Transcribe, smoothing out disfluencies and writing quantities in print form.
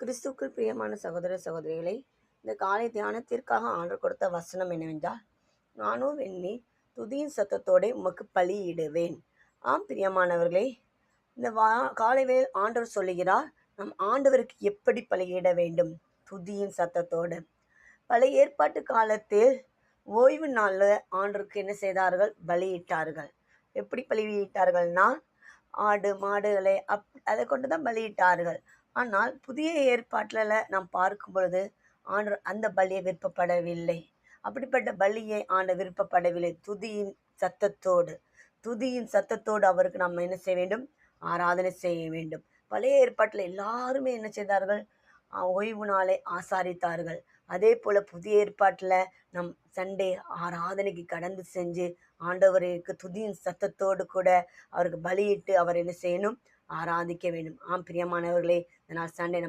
கிறிஸ்துவுக்குள் பிரியமான சகோதர சகோதரிகளை, இந்த காலை தியானத்திற்காக ஆண்டவர் கொடுத்த வசனம் என்னவென்றால், நானோ வெண்ணி துதியின் சத்தத்தோட உமக்கு பலியிடுவேன். ஆம் பிரியமானவர்களே, இந்த காலை வேளையில் ஆண்டவர் சொல்லுகிறார், நம் ஆண்டவருக்கு எப்படி பலியிட வேண்டும்? துதியின் சத்தத்தோடு. பழைய ஏற்பாட்டு காலத்தில் ஓய்வு நாளில் ஆண்டவருக்கு என்ன செய்தார்கள்? பலியிட்டார்கள். எப்படி பலியிட்டார்கள்னா, ஆடு மாடுகளை அதை கொண்டு தான் பலியிட்டார்கள். ஆனால் புதிய ஏற்பாட்டில் நாம் பார்க்கும் பொழுது ஆண்டவர் அந்த பலியை விருப்பப்படவில்லை. அப்படிப்பட்ட பலியை ஆண்டவர் விருப்பப்படவில்லை. துதியின் சத்தத்தோடு அவருக்கு நாம் என்ன செய்ய வேண்டும்? ஆராதனை செய்ய வேண்டும். பழைய ஏற்பாட்டில் எல்லாருமே என்ன செய்தார்கள்? ஓய்வு நாளை ஆசாரித்தார்கள். அதே போல புதிய ஏற்பாட்டில் நம் சண்டே ஆராதனைக்கு கடந்து செஞ்சு ஆண்டவருக்கு துதியின் சத்தத்தோடு கூட அவருக்கு பலியிட்டு அவர் என்ன செய்யணும்? ஆராதிக்க வேண்டும். ஆம் பிரியமானவர்களே, இதனால் சண்டே நம்ம